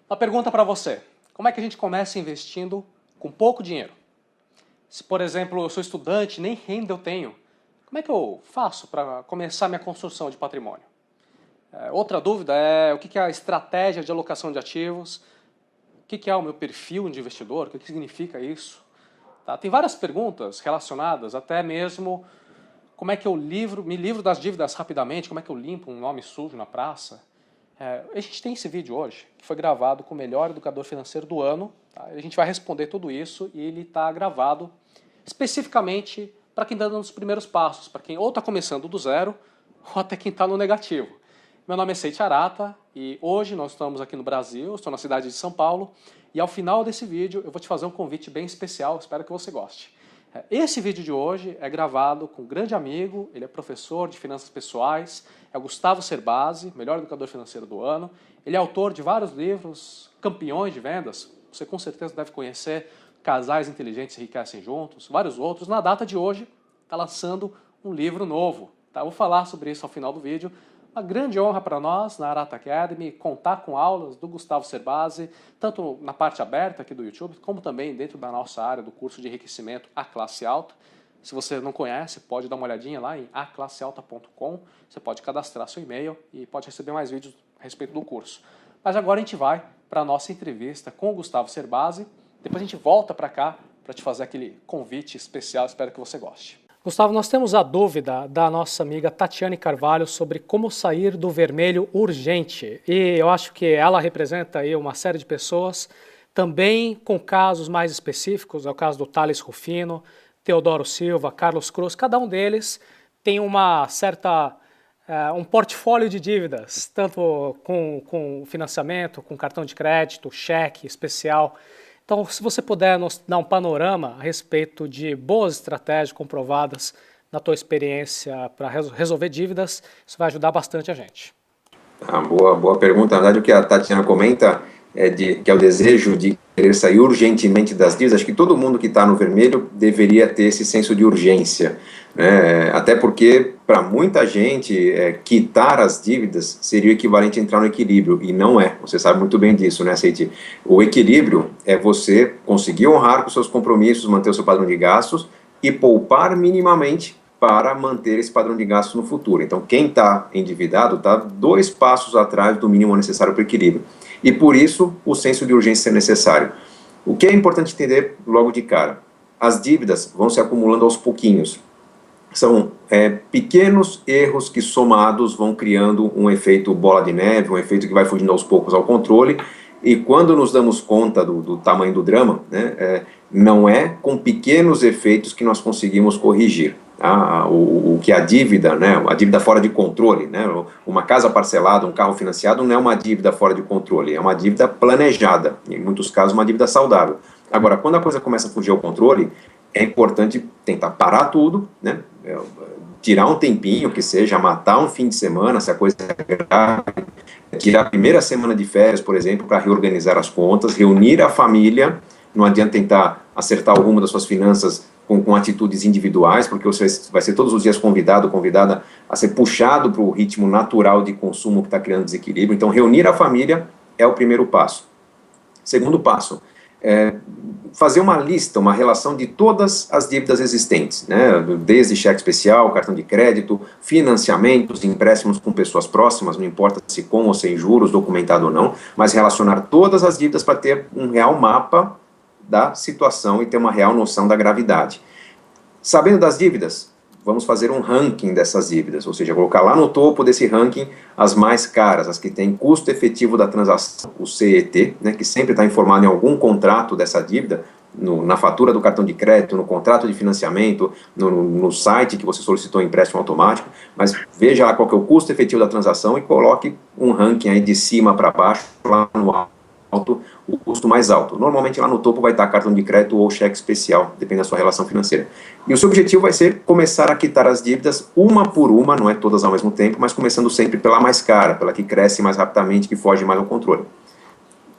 Uma pergunta para você. Como é que a gente começa investindo com pouco dinheiro? Se, por exemplo, eu sou estudante, nem renda eu tenho, como é que eu faço para começar minha construção de patrimônio? Outra dúvida é o que é a estratégia de alocação de ativos, o que é o meu perfil de investidor, o que significa isso? Tá? Tem várias perguntas relacionadas, até mesmo como é que eu me livro das dívidas rapidamente, como é que eu limpo um nome sujo na praça. A gente tem esse vídeo hoje, que foi gravado com o melhor educador financeiro do ano. Tá? A gente vai responder tudo isso e ele está gravado especificamente para quem está dando os primeiros passos, para quem ou está começando do zero ou até quem está no negativo. Meu nome é Seiichi Arata e hoje nós estamos aqui no Brasil, eu estou na cidade de São Paulo e ao final desse vídeo eu vou te fazer um convite bem especial, espero que você goste. Esse vídeo de hoje é gravado com um grande amigo, ele é professor de finanças pessoais, é o Gustavo Cerbasi, melhor educador financeiro do ano. Ele é autor de vários livros, campeões de vendas, você com certeza deve conhecer, Casais Inteligentes Enriquecem Juntos, vários outros. Na data de hoje, está lançando um livro novo. Tá? Eu vou falar sobre isso ao final do vídeo. Uma grande honra para nós, na Arata Academy, contar com aulas do Gustavo Cerbasi, tanto na parte aberta aqui do YouTube, como também dentro da nossa área do curso de enriquecimento A Classe Alta. Se você não conhece, pode dar uma olhadinha lá em aclassealta.com, você pode cadastrar seu e-mail e pode receber mais vídeos a respeito do curso. Mas agora a gente vai para a nossa entrevista com o Gustavo Cerbasi, depois a gente volta para cá para te fazer aquele convite especial, espero que você goste. Gustavo, nós temos a dúvida da nossa amiga Tatiane Carvalho sobre como sair do vermelho urgente. E eu acho que ela representa aí uma série de pessoas, também com casos mais específicos, é o caso do Thales Rufino, Teodoro Silva, Carlos Cruz, cada um deles tem uma certa, um portfólio de dívidas, tanto com financiamento, com cartão de crédito, cheque especial. Então, se você puder nos dar um panorama a respeito de boas estratégias comprovadas na tua experiência para resolver dívidas, isso vai ajudar bastante a gente. Boa pergunta. Na verdade, o que a Tatiana comenta que é o desejo de querer sair urgentemente das dívidas. Acho que todo mundo que está no vermelho deveria ter esse senso de urgência, né? Até porque, para muita gente, quitar as dívidas seria o equivalente a entrar no equilíbrio, e não é. Você sabe muito bem disso, né, Seiichi? O equilíbrio é você conseguir honrar com seus compromissos, manter o seu padrão de gastos e poupar minimamente para manter esse padrão de gastos no futuro. Então, quem está endividado está 2 passos atrás do mínimo necessário para o equilíbrio. E por isso, o senso de urgência é necessário. O que é importante entender logo de cara? As dívidas vão se acumulando aos pouquinhos. São pequenos erros que somados vão criando um efeito bola de neve, um efeito que vai fugindo aos poucos ao controle. E quando nos damos conta do tamanho do drama, né, não é com pequenos efeitos que nós conseguimos corrigir. O que a dívida, né, a dívida fora de controle, né, uma casa parcelada, um carro financiado, não é uma dívida fora de controle, é uma dívida planejada, em muitos casos uma dívida saudável. Agora, quando a coisa começa a fugir ao controle, é importante tentar parar tudo, né, tirar um tempinho, que seja matar um fim de semana, se a coisa é grave, tirar a primeira semana de férias, por exemplo, para reorganizar as contas, reunir a família. Não adianta tentar acertar o rumo das suas finanças com atitudes individuais, porque você vai ser todos os dias convidado, convidada a ser puxado para o ritmo natural de consumo que está criando desequilíbrio. Então, reunir a família é o primeiro passo. Segundo passo, fazer uma lista, uma relação de todas as dívidas existentes, né? Desde cheque especial, cartão de crédito, financiamentos, empréstimos com pessoas próximas, não importa se com ou sem juros, documentado ou não, mas relacionar todas as dívidas para ter um real mapa da situação e ter uma real noção da gravidade. Sabendo das dívidas, vamos fazer um ranking dessas dívidas, ou seja, colocar lá no topo desse ranking as mais caras, as que têm custo efetivo da transação, o CET, né, que sempre está informado em algum contrato dessa dívida, na fatura do cartão de crédito, no contrato de financiamento, no site que você solicitou empréstimo automático, mas veja lá qual que é o custo efetivo da transação e coloque um ranking aí de cima para baixo, lá no alto, o custo mais alto. Normalmente lá no topo vai estar cartão de crédito ou cheque especial, depende da sua relação financeira. E o seu objetivo vai ser começar a quitar as dívidas uma por uma, não é todas ao mesmo tempo, mas começando sempre pela mais cara, pela que cresce mais rapidamente, que foge mais ao controle.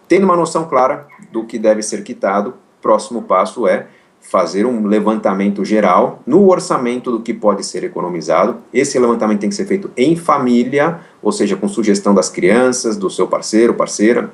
Tendo uma noção clara do que deve ser quitado, próximo passo é fazer um levantamento geral no orçamento do que pode ser economizado. Esse levantamento tem que ser feito em família, ou seja, com sugestão das crianças, do seu parceiro, parceira,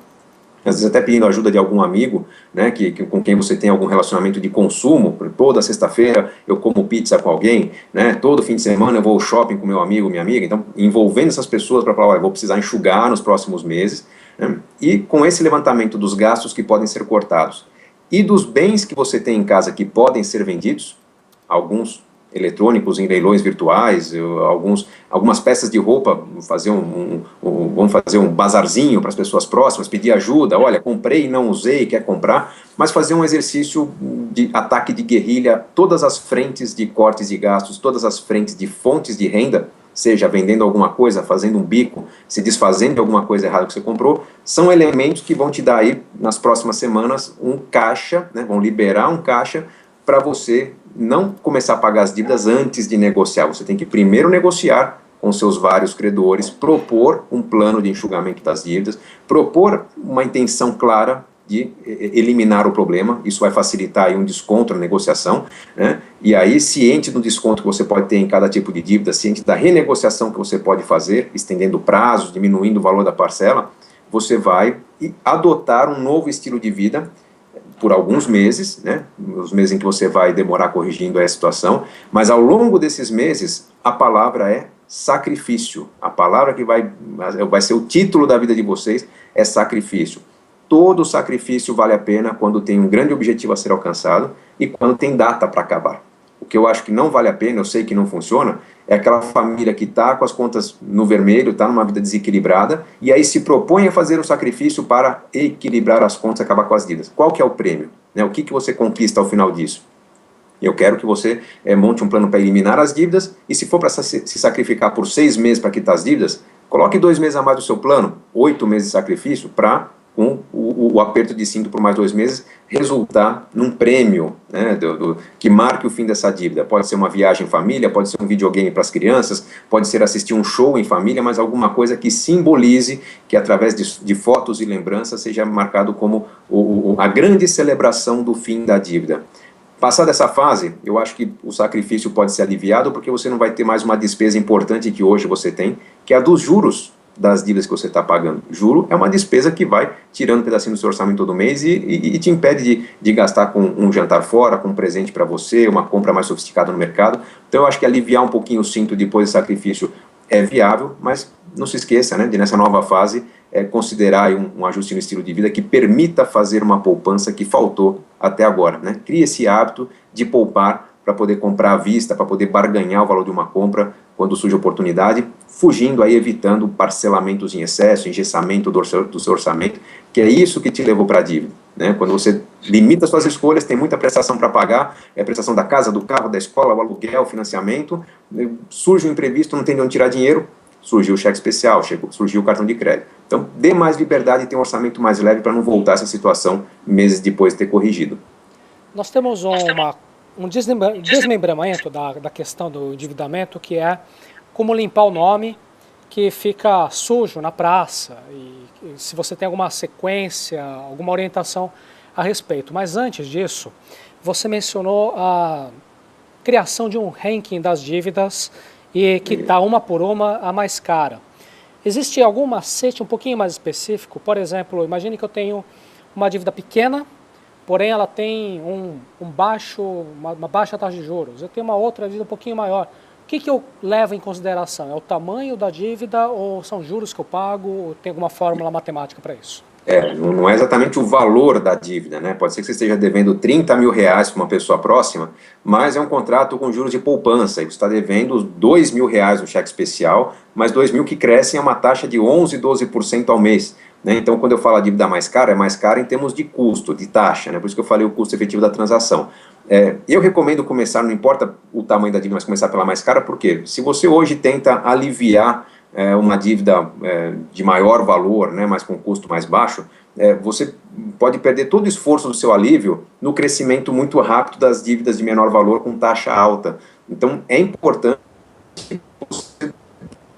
às vezes até pedindo ajuda de algum amigo, né, com quem você tem algum relacionamento de consumo. Toda sexta-feira eu como pizza com alguém, né, todo fim de semana eu vou ao shopping com meu amigo, minha amiga. Então, envolvendo essas pessoas para falar, olha, vou precisar enxugar nos próximos meses, né, e com esse levantamento dos gastos que podem ser cortados e dos bens que você tem em casa que podem ser vendidos, alguns eletrônicos em leilões virtuais, algumas peças de roupa, vamos fazer um bazarzinho para as pessoas próximas, pedir ajuda, olha, comprei e não usei, quer comprar, mas fazer um exercício de ataque de guerrilha, todas as frentes de cortes de gastos, todas as frentes de fontes de renda, seja vendendo alguma coisa, fazendo um bico, se desfazendo de alguma coisa errada que você comprou, são elementos que vão te dar aí, nas próximas semanas, um caixa, né, vão liberar um caixa para você não começar a pagar as dívidas antes de negociar. Você tem que primeiro negociar com seus vários credores, propor um plano de enxugamento das dívidas, propor uma intenção clara de eliminar o problema. Isso vai facilitar aí um desconto na negociação, né? E aí, ciente do desconto que você pode ter em cada tipo de dívida, ciente da renegociação que você pode fazer, estendendo prazos, diminuindo o valor da parcela, você vai adotar um novo estilo de vida por alguns meses, né, os meses em que você vai demorar corrigindo essa situação, mas ao longo desses meses, a palavra é sacrifício. A palavra que vai ser o título da vida de vocês é sacrifício. Todo sacrifício vale a pena quando tem um grande objetivo a ser alcançado e quando tem data para acabar. O que eu acho que não vale a pena, eu sei que não funciona, é aquela família que está com as contas no vermelho, está numa vida desequilibrada, e aí se propõe a fazer um sacrifício para equilibrar as contas e acabar com as dívidas. Qual que é o prêmio? Né? O que você conquista ao final disso? Eu quero que você monte um plano para eliminar as dívidas, e se for para se sacrificar por 6 meses para quitar as dívidas, coloque 2 meses a mais do seu plano, 8 meses de sacrifício, para com o aperto de cinto por mais 2 meses, resultar num prêmio, né, que marque o fim dessa dívida. Pode ser uma viagem em família, pode ser um videogame para as crianças, pode ser assistir um show em família, mas alguma coisa que simbolize, que através de fotos e lembranças seja marcado como a grande celebração do fim da dívida. Passada essa fase, eu acho que o sacrifício pode ser aliviado, porque você não vai ter mais uma despesa importante que hoje você tem, que é a dos juros das dívidas que você está pagando. Juro é uma despesa que vai tirando um pedacinho do seu orçamento todo mês e te impede de gastar com um jantar fora, com um presente para você, uma compra mais sofisticada no mercado. Então eu acho que aliviar um pouquinho o cinto depois do sacrifício é viável, mas não se esqueça, né, de nessa nova fase considerar um ajuste no estilo de vida que permita fazer uma poupança que faltou até agora, né? Crie esse hábito de poupar para poder comprar à vista, para poder barganhar o valor de uma compra quando surge oportunidade, fugindo aí, evitando parcelamentos em excesso, engessamento do seu orçamento, que é isso que te levou para a dívida, né? Quando você limita suas escolhas, tem muita prestação para pagar, a prestação da casa, do carro, da escola, o aluguel, o financiamento, surge um imprevisto, não tem de onde tirar dinheiro, surgiu o cheque especial, surgiu o cartão de crédito. Então, dê mais liberdade e tenha um orçamento mais leve para não voltar a essa situação meses depois de ter corrigido. Nós temos um desmembramento da questão do endividamento, que é como limpar o nome que fica sujo na praça, e se você tem alguma sequência, alguma orientação a respeito. Mas antes disso, você mencionou a criação de um ranking das dívidas e quitar uma por uma a mais cara. Existe algum macete um pouquinho mais específico? Por exemplo, imagine que eu tenho uma dívida pequena, porém ela tem uma baixa taxa de juros. Eu tenho uma outra dívida um pouquinho maior. O que eu levo em consideração? É o tamanho da dívida ou são juros que eu pago? Ou tem alguma fórmula matemática para isso? Não é exatamente o valor da dívida, né? Pode ser que você esteja devendo 30 mil reais para uma pessoa próxima, mas é um contrato com juros de poupança, e você está devendo 2 mil reais no cheque especial, mas 2 mil que crescem a uma taxa de 11, 12% ao mês, né? Então, quando eu falo a dívida mais cara, é mais cara em termos de custo, de taxa, né? Por isso que eu falei o custo efetivo da transação. Eu recomendo começar, não importa o tamanho da dívida, mas começar pela mais cara, porque se você hoje tenta aliviar uma dívida de maior valor, né, mas com custo mais baixo, você pode perder todo o esforço do seu alívio no crescimento muito rápido das dívidas de menor valor com taxa alta. Então, é importante você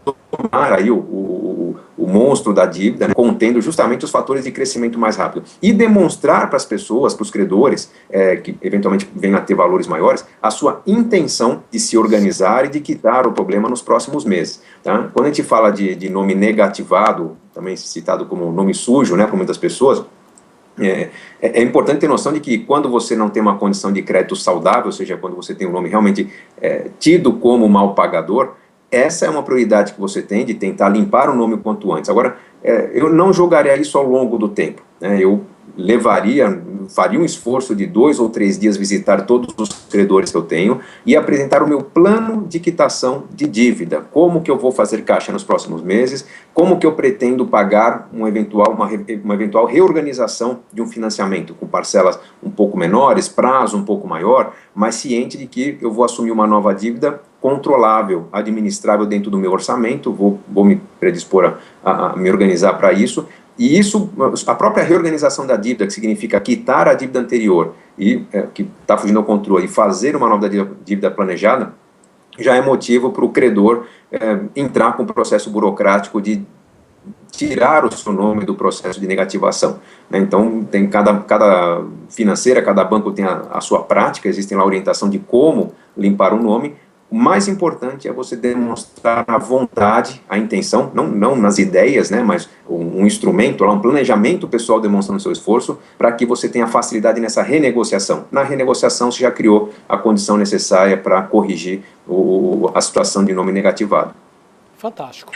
tomar aí o monstro da dívida, né, contendo justamente os fatores de crescimento mais rápido, e demonstrar para as pessoas, para os credores, que eventualmente venham a ter valores maiores, a sua intenção de se organizar e de quitar o problema nos próximos meses. Tá? Quando a gente fala de nome negativado, também citado como nome sujo, né, por muitas pessoas, É importante ter noção de que quando você não tem uma condição de crédito saudável, ou seja, quando você tem um nome realmente tido como mal pagador, essa é uma prioridade que você tem de tentar limpar o nome o quanto antes. Agora, eu não jogaria isso ao longo do tempo, né? Eu faria um esforço de 2 ou 3 dias visitar todos os credores que eu tenho e apresentar o meu plano de quitação de dívida, como que eu vou fazer caixa nos próximos meses, como que eu pretendo pagar uma eventual reorganização de um financiamento, com parcelas um pouco menores, prazo um pouco maior, mas ciente de que eu vou assumir uma nova dívida controlável, administrável dentro do meu orçamento, vou me predispor a me organizar para isso. E isso, a própria reorganização da dívida, que significa quitar a dívida anterior e que está fugindo ao controle e fazer uma nova dívida planejada, já é motivo para o credor entrar com o processo burocrático de tirar o seu nome do processo de negativação, né? Então, tem cada financeira, cada banco tem a sua prática, existe lá a orientação de como limpar o nome. O mais importante é você demonstrar a vontade, a intenção, não nas ideias, né, mas um instrumento, um planejamento pessoal demonstrando seu esforço, para que você tenha facilidade nessa renegociação. Na renegociação, você já criou a condição necessária para corrigir a situação de nome negativado. Fantástico.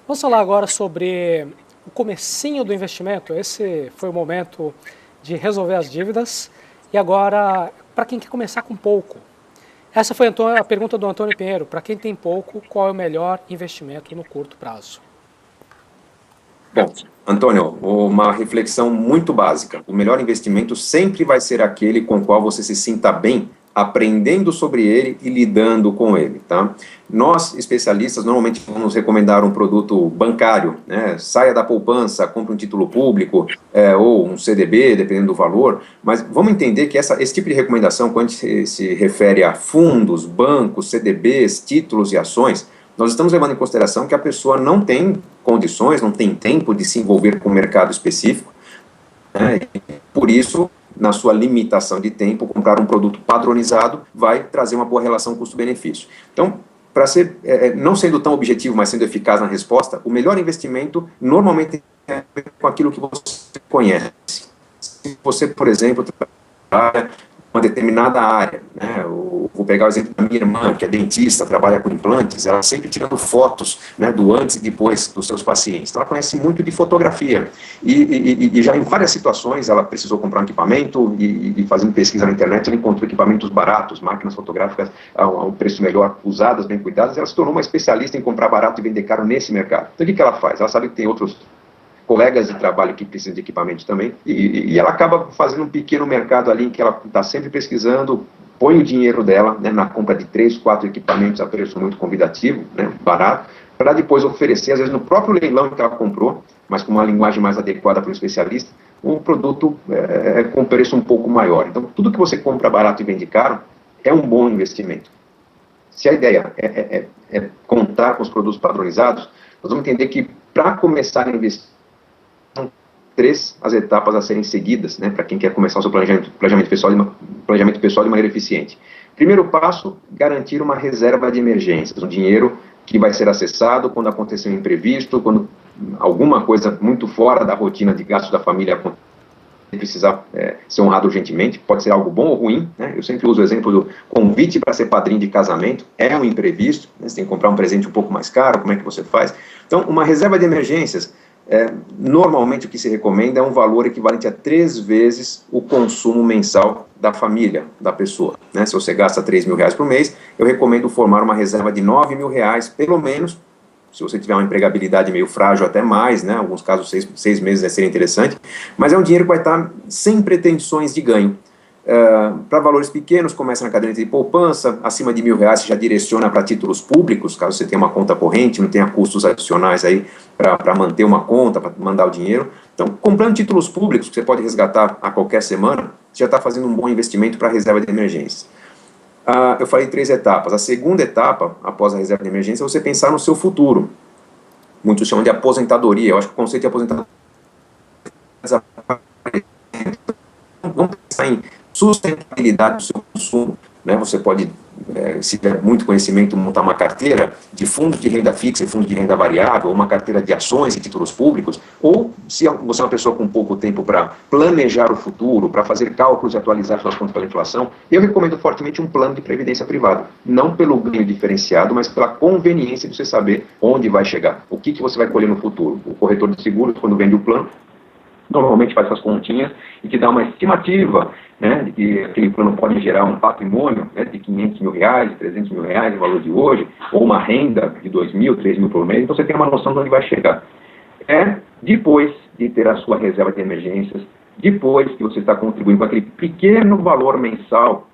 Vamos falar agora sobre o comecinho do investimento. Esse foi o momento de resolver as dívidas. E agora, para quem quer começar com pouco, essa foi a pergunta do Antônio Pinheiro. Para quem tem pouco, qual é o melhor investimento no curto prazo? Bom, Antônio, uma reflexão muito básica. O melhor investimento sempre vai ser aquele com o qual você se sinta bem, aprendendo sobre ele e lidando com ele, tá? Nós, especialistas, normalmente vamos recomendar um produto bancário, né? Saia da poupança, compre um título público ou um CDB, dependendo do valor, mas vamos entender que esse tipo de recomendação, quando se refere a fundos, bancos, CDBs, títulos e ações, nós estamos levando em consideração que a pessoa não tem condições, não tem tempo de se envolver com um mercado específico, né? Por isso, na sua limitação de tempo, comprar um produto padronizado vai trazer uma boa relação custo-benefício. Então, para ser, não sendo tão objetivo, mas sendo eficaz na resposta, o melhor investimento normalmente é com aquilo que você conhece. Se você, por exemplo, trabalha uma determinada área, né? Vou pegar o exemplo da minha irmã, que é dentista, trabalha com implantes, ela sempre tirando fotos, né, do antes e depois dos seus pacientes. Então, ela conhece muito de fotografia. E já em várias situações ela precisou comprar um equipamento e fazendo pesquisa na internet, ela encontrou equipamentos baratos, máquinas fotográficas a um preço melhor, usadas, bem cuidadas. Ela se tornou uma especialista em comprar barato e vender caro nesse mercado. Então, o que ela faz? Ela sabe que tem outros colegas de trabalho que precisam de equipamento também, e ela acaba fazendo um pequeno mercado ali em que ela está sempre pesquisando, põe o dinheiro dela, né, na compra de 3, 4 equipamentos a preço muito convidativo, né, barato, para depois oferecer, às vezes no próprio leilão que ela comprou, mas com uma linguagem mais adequada para o especialista, um produto com preço um pouco maior. Então, tudo que você compra barato e vende caro é um bom investimento. Se a ideia é contar com os produtos padronizados, nós vamos entender que para começar a investir, são 3 as etapas a serem seguidas, né, para quem quer começar o seu planejamento pessoal de maneira eficiente. Primeiro passo, garantir uma reserva de emergências, um dinheiro que vai ser acessado quando acontecer um imprevisto, quando alguma coisa muito fora da rotina de gastos da família precisar ser honrado urgentemente, pode ser algo bom ou ruim, né? Eu sempre uso o exemplo do convite para ser padrinho de casamento, é um imprevisto, né? Você tem que comprar um presente um pouco mais caro, como é que você faz? Então, uma reserva de emergências, normalmente o que se recomenda é um valor equivalente a 3 vezes o consumo mensal da família, da pessoa, né? Se você gasta R$3.000 por mês, eu recomendo formar uma reserva de R$9.000, pelo menos. Se você tiver uma empregabilidade meio frágil, até mais, né? Em alguns casos, 6 meses seria interessante, mas é um dinheiro que vai estar sem pretensões de ganho. Para valores pequenos, começa na caderneta de poupança, acima de R$1.000 você já direciona para títulos públicos, caso você tenha uma conta corrente, não tenha custos adicionais aí para manter uma conta, para mandar o dinheiro. Então, comprando títulos públicos, que você pode resgatar a qualquer semana, você já está fazendo um bom investimento para a reserva de emergência. Eu falei 3 etapas. A segunda etapa, após a reserva de emergência, é você pensar no seu futuro. Muitos chamam de aposentadoria. Eu acho que o conceito de aposentadoria vamos pensar em sustentabilidade do seu consumo, né? Você pode, se tiver muito conhecimento, montar uma carteira de fundos de renda fixa e fundos de renda variável, ou uma carteira de ações e títulos públicos, ou se você é uma pessoa com pouco tempo para planejar o futuro, para fazer cálculos e atualizar suas contas pela inflação, eu recomendo fortemente um plano de previdência privada. Não pelo ganho diferenciado, mas pela conveniência de você saber onde vai chegar. O que você vai colher no futuro. O corretor de seguros, quando vende o plano, normalmente faz essas continhas e te dá uma estimativa, né, de que aquele plano pode gerar um patrimônio, né, de 500 mil reais, de 300 mil reais, o valor de hoje, ou uma renda de 2 mil, 3 mil por mês, então você tem uma noção de onde vai chegar. Depois de ter a sua reserva de emergências, depois que você está contribuindo com aquele pequeno valor mensal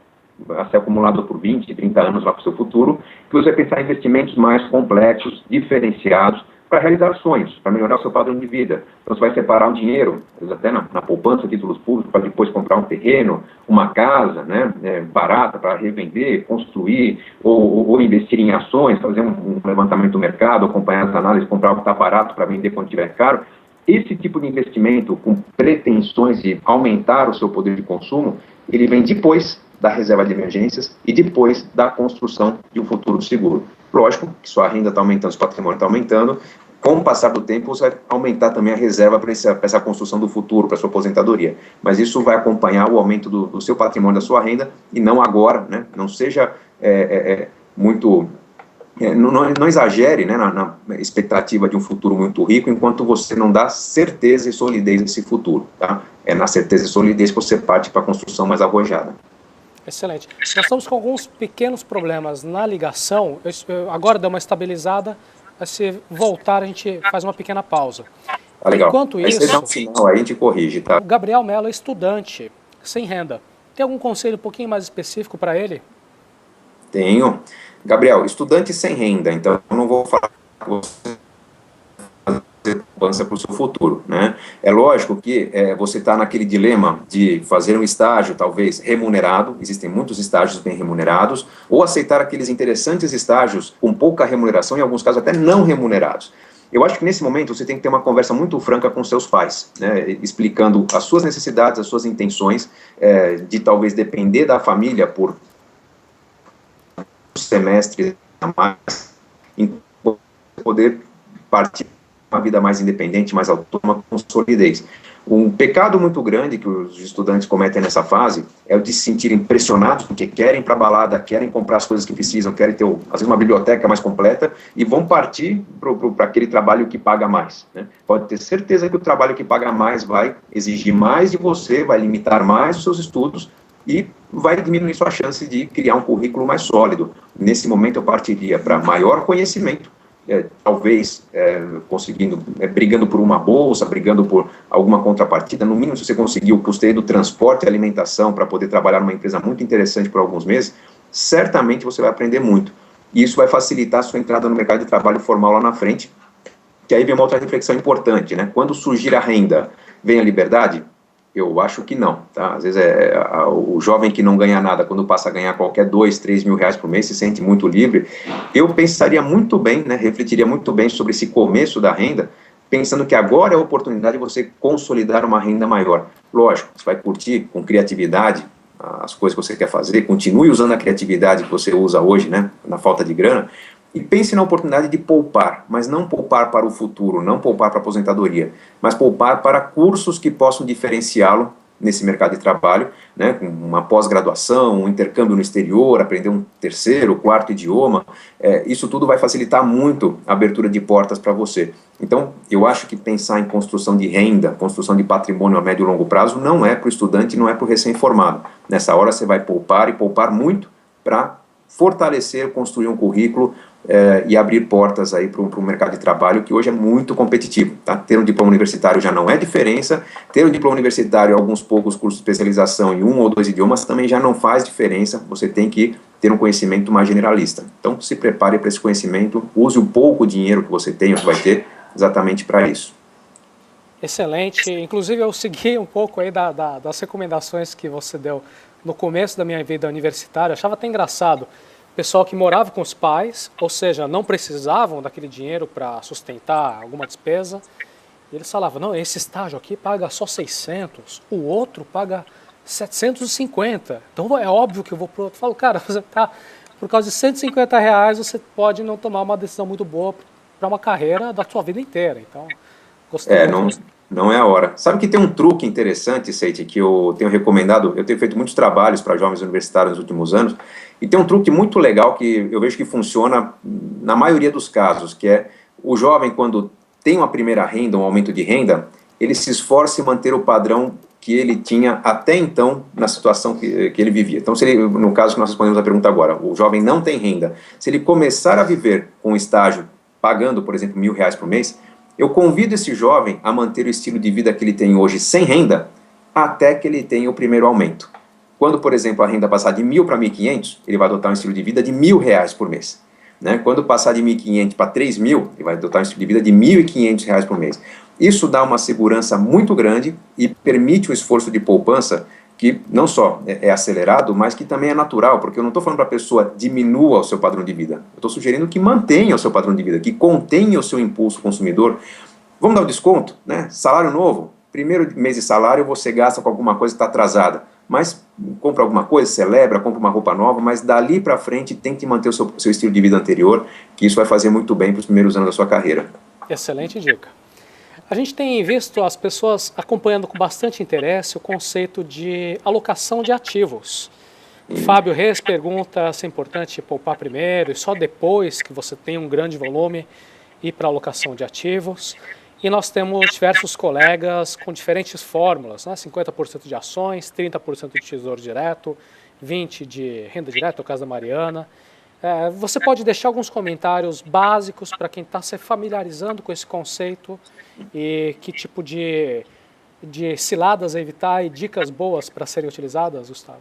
a ser acumulado por 20, 30 anos lá para o seu futuro, que você vai pensar em investimentos mais complexos, diferenciados, para realizar sonhos, para melhorar o seu padrão de vida. Então você vai separar um dinheiro, às vezes até na poupança, títulos públicos, para depois comprar um terreno, uma casa, né, barata para revender, construir, ou investir em ações, fazer um levantamento do mercado, acompanhar as análises, comprar o que está barato para vender quando estiver caro. Esse tipo de investimento com pretensões de aumentar o seu poder de consumo, ele vem depois da reserva de emergências e depois da construção de um futuro seguro. Lógico que sua renda está aumentando, seu patrimônio está aumentando, com o passar do tempo você vai aumentar também a reserva para essa construção do futuro, para sua aposentadoria. Mas isso vai acompanhar o aumento do seu patrimônio, da sua renda, e não agora, né? Não seja muito... Não exagere, né, na expectativa de um futuro muito rico, enquanto você não dá certeza e solidez nesse futuro. Tá? É na certeza e solidez que você parte para a construção mais arrojada. Excelente. Nós estamos com alguns pequenos problemas na ligação. Agora deu uma estabilizada, mas se voltar a gente faz uma pequena pausa. Legal. Enquanto isso, no final, aí a gente corrige, tá? O Gabriel Mello é estudante, sem renda. Tem algum conselho um pouquinho mais específico para ele? Tenho. Gabriel, estudante sem renda, então eu não vou falar com você poupança para o seu futuro, né? É lógico que você está naquele dilema de fazer um estágio, talvez, remunerado, existem muitos estágios bem remunerados, ou aceitar aqueles interessantes estágios com pouca remuneração, em alguns casos até não remunerados. Eu acho que nesse momento você tem que ter uma conversa muito franca com seus pais, né, explicando as suas necessidades, as suas intenções, de talvez depender da família por semestres a mais, e poder partir uma vida mais independente, mais autônoma, com solidez. Um pecado muito grande que os estudantes cometem nessa fase é o de se sentirem pressionados, porque querem ir para a balada, querem comprar as coisas que precisam, querem ter, às vezes, uma biblioteca mais completa, e vão partir para aquele trabalho que paga mais, né? Pode ter certeza que o trabalho que paga mais vai exigir mais de você, vai limitar mais os seus estudos, e vai diminuir sua chance de criar um currículo mais sólido. Nesse momento eu partiria para maior conhecimento, talvez conseguindo, brigando por uma bolsa, brigando por alguma contrapartida, no mínimo se você conseguir o custeio do transporte e alimentação para poder trabalhar numa empresa muito interessante por alguns meses, certamente você vai aprender muito. E isso vai facilitar a sua entrada no mercado de trabalho formal lá na frente, que aí vem uma outra reflexão importante, né? Quando surgir a renda, vem a liberdade? Eu acho que não, tá? Às vezes o jovem que não ganha nada, quando passa a ganhar qualquer 2, 3 mil reais por mês, se sente muito livre. Eu pensaria muito bem, né, refletiria muito bem sobre esse começo da renda, pensando que agora é a oportunidade de você consolidar uma renda maior. Lógico, você vai curtir com criatividade as coisas que você quer fazer, continue usando a criatividade que você usa hoje, né, na falta de grana, e pense na oportunidade de poupar, mas não poupar para o futuro, não poupar para a aposentadoria, mas poupar para cursos que possam diferenciá-lo nesse mercado de trabalho, né, com uma pós-graduação, um intercâmbio no exterior, aprender um terceiro, quarto idioma, isso tudo vai facilitar muito a abertura de portas para você. Então, eu acho que pensar em construção de renda, construção de patrimônio a médio e longo prazo, não é para o estudante, não é para o recém-formado. Nessa hora você vai poupar, e poupar muito, para fortalecer, construir um currículo e abrir portas aí para o mercado de trabalho, que hoje é muito competitivo, tá? Ter um diploma universitário já não é diferença, ter um diploma universitário e alguns poucos cursos de especialização em 1 ou 2 idiomas também já não faz diferença, você tem que ter um conhecimento mais generalista. Então, se prepare para esse conhecimento, use o pouco dinheiro que você tem, ou que vai ter, exatamente para isso. Excelente, inclusive eu segui um pouco aí das recomendações que você deu no começo da minha vida universitária, eu achava até engraçado. Pessoal que morava com os pais, ou seja, não precisavam daquele dinheiro para sustentar alguma despesa, e eles falavam, não, esse estágio aqui paga só 600, o outro paga 750, então é óbvio que eu vou para o outro. Eu falo, cara, você tá, por causa de 150 reais, você pode não tomar uma decisão muito boa para uma carreira da sua vida inteira, então, gostei. Não é a hora. Sabe que tem um truque interessante, Seiti, que eu tenho recomendado, eu tenho feito muitos trabalhos para jovens universitários nos últimos anos, e tem um truque muito legal que eu vejo que funciona na maioria dos casos, que é o jovem, quando tem uma primeira renda, um aumento de renda, ele se esforça em manter o padrão que ele tinha até então na situação que ele vivia. Então, se ele, no caso que nós respondemos a pergunta agora, o jovem não tem renda, se ele começar a viver com um estágio pagando, por exemplo, R$ 1.000 por mês, eu convido esse jovem a manter o estilo de vida que ele tem hoje sem renda, até que ele tenha o primeiro aumento. Quando, por exemplo, a renda passar de 1.000 para 1.500, ele vai adotar um estilo de vida de R$ 1.000 por mês. Né? Quando passar de 1.500 para 3.000, ele vai adotar um estilo de vida de R$ 1.500 por mês. Isso dá uma segurança muito grande e permite um esforço de poupança que não só é acelerado, mas que também é natural, porque eu não estou falando para a pessoa diminua o seu padrão de vida, eu estou sugerindo que mantenha o seu padrão de vida, que contenha o seu impulso consumidor. Vamos dar um desconto, né? Salário novo, primeiro mês de salário você gasta com alguma coisa que está atrasada, mas compra alguma coisa, celebra, compra uma roupa nova, mas dali para frente tem que manter o seu estilo de vida anterior, que isso vai fazer muito bem para os primeiros anos da sua carreira. Excelente dica. A gente tem visto as pessoas acompanhando com bastante interesse o conceito de alocação de ativos. Fábio Reis pergunta se é importante poupar primeiro e só depois que você tem um grande volume ir para a alocação de ativos. E nós temos diversos colegas com diferentes fórmulas, né? 50% de ações, 30% de tesouro direto, 20% de renda direta, no caso da Mariana. Você pode deixar alguns comentários básicos para quem está se familiarizando com esse conceito e que tipo de ciladas a evitar e dicas boas para serem utilizadas, Gustavo?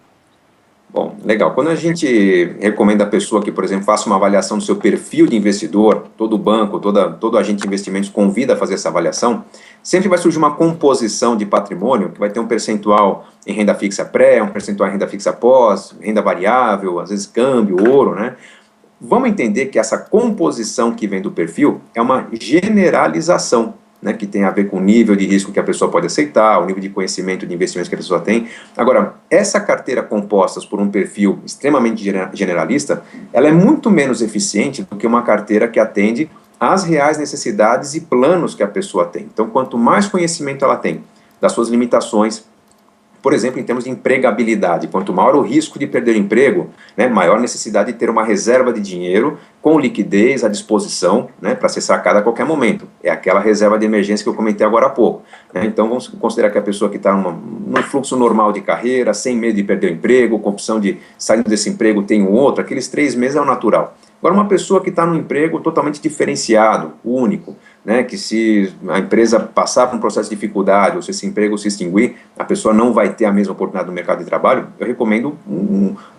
Bom, legal. Quando a gente recomenda a pessoa que, por exemplo, faça uma avaliação do seu perfil de investidor, todo banco, todo agente de investimentos convida a fazer essa avaliação, sempre vai surgir uma composição de patrimônio que vai ter um percentual em renda fixa pré, um percentual em renda fixa pós, renda variável, às vezes câmbio, ouro, né? Vamos entender que essa composição que vem do perfil é uma generalização, né, que tem a ver com o nível de risco que a pessoa pode aceitar, o nível de conhecimento de investimentos que a pessoa tem. Agora, essa carteira composta por um perfil extremamente generalista, ela é muito menos eficiente do que uma carteira que atende às reais necessidades e planos que a pessoa tem. Então, quanto mais conhecimento ela tem das suas limitações, por exemplo, em termos de empregabilidade, quanto maior o risco de perder o emprego, né, maior a necessidade de ter uma reserva de dinheiro com liquidez à disposição, né, para ser sacada a qualquer momento. É aquela reserva de emergência que eu comentei agora há pouco. Né? Então, vamos considerar que a pessoa que está num fluxo normal de carreira, sem medo de perder o emprego, com opção de sair desse emprego, tem um outro, aqueles 3 meses é o natural. Agora, uma pessoa que está num emprego totalmente diferenciado, único, né, que se a empresa passar por um processo de dificuldade ou se esse emprego se extinguir, a pessoa não vai ter a mesma oportunidade no mercado de trabalho, eu recomendo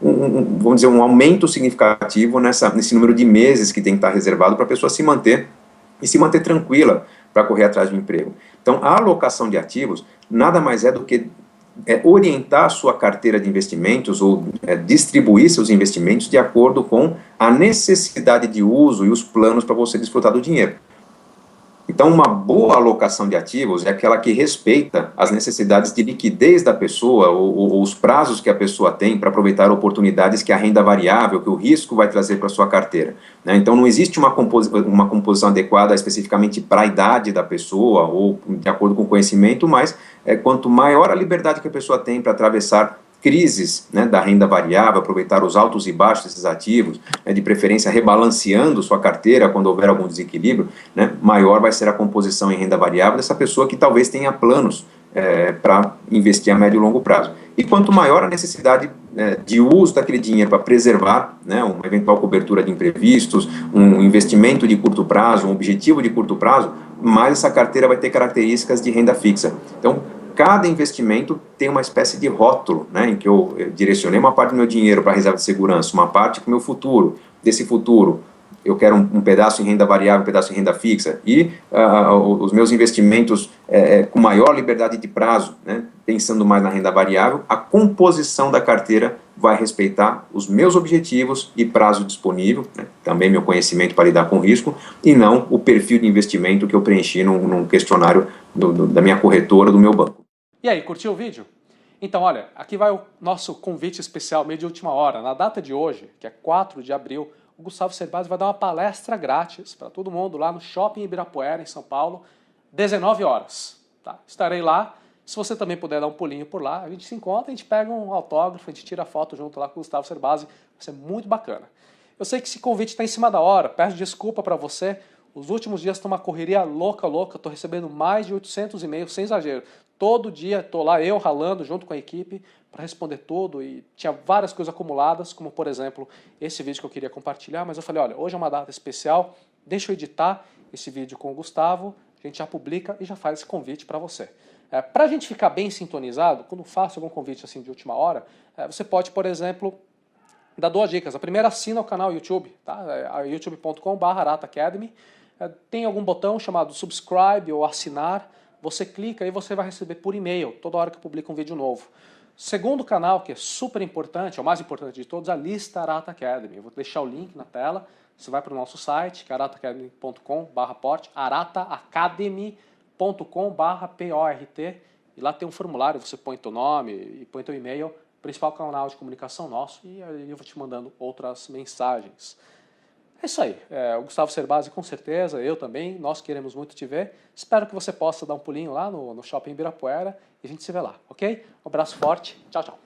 vamos dizer, um aumento significativo nesse número de meses que tem que estar reservado para a pessoa se manter e se manter tranquila para correr atrás do emprego. Então, a alocação de ativos nada mais é do que orientar a sua carteira de investimentos ou distribuir seus investimentos de acordo com a necessidade de uso e os planos para você desfrutar do dinheiro. Então, uma boa alocação de ativos é aquela que respeita as necessidades de liquidez da pessoa ou os prazos que a pessoa tem para aproveitar oportunidades que a renda variável, que o risco vai trazer para a sua carteira. Né? Então, não existe uma composição adequada especificamente para a idade da pessoa ou de acordo com o conhecimento, mas quanto maior a liberdade que a pessoa tem para atravessar crises, né, da renda variável, aproveitar os altos e baixos desses ativos, né, de preferência rebalanceando sua carteira quando houver algum desequilíbrio, né, maior vai ser a composição em renda variável dessa pessoa que talvez tenha planos para investir a médio e longo prazo. E quanto maior a necessidade de uso daquele dinheiro para preservar, né, uma eventual cobertura de imprevistos, um investimento de curto prazo, um objetivo de curto prazo, mais essa carteira vai ter características de renda fixa. Então, cada investimento tem uma espécie de rótulo, né, em que eu direcionei uma parte do meu dinheiro para a reserva de segurança, uma parte para o meu futuro. Desse futuro, eu quero um pedaço em renda variável, um pedaço em renda fixa. E os meus investimentos com maior liberdade de prazo, né, pensando mais na renda variável, a composição da carteira vai respeitar os meus objetivos e prazo disponível, né, também meu conhecimento para lidar com risco, e não o perfil de investimento que eu preenchi num questionário da minha corretora, do meu banco. E aí, curtiu o vídeo? Então, olha, aqui vai o nosso convite especial, meio de última hora. Na data de hoje, que é 4 de abril, o Gustavo Cerbasi vai dar uma palestra grátis para todo mundo lá no Shopping Ibirapuera, em São Paulo, 19 horas. tá? Estarei lá. Se você também puder dar um pulinho por lá, a gente se encontra, a gente pega um autógrafo, a gente tira foto junto lá com o Gustavo Cerbasi, vai ser muito bacana. Eu sei que esse convite está em cima da hora, peço desculpa para você, os últimos dias estão uma correria louca, estou recebendo mais de 800 e-mails, sem exagero. Todo dia estou lá, eu ralando junto com a equipe para responder tudo e tinha várias coisas acumuladas, como por exemplo, esse vídeo que eu queria compartilhar, mas eu falei, olha, hoje é uma data especial, deixa eu editar esse vídeo com o Gustavo, a gente já publica e já faz esse convite para você. Para a gente ficar bem sintonizado, quando faço algum convite assim de última hora, você pode, por exemplo, dar 2 dicas. A primeira, assina o canal YouTube, tá? youtube.com/ArataAcademy. Tem algum botão chamado subscribe ou assinar, você clica e você vai receber por e-mail toda hora que eu publico um vídeo novo. Segundo canal, que é super importante, é o mais importante de todos, a lista Arata Academy. Eu vou deixar o link na tela, você vai para o nosso site, que é arataacademy.com/port, arataacademy.com/port, e lá tem um formulário, você põe teu nome e põe teu e-mail, principal canal de comunicação nosso, e aí eu vou te mandando outras mensagens. É isso aí, o Gustavo Cerbasi com certeza, eu também, nós queremos muito te ver. Espero que você possa dar um pulinho lá no Shopping Ibirapuera e a gente se vê lá, ok? Um abraço forte, tchau, tchau.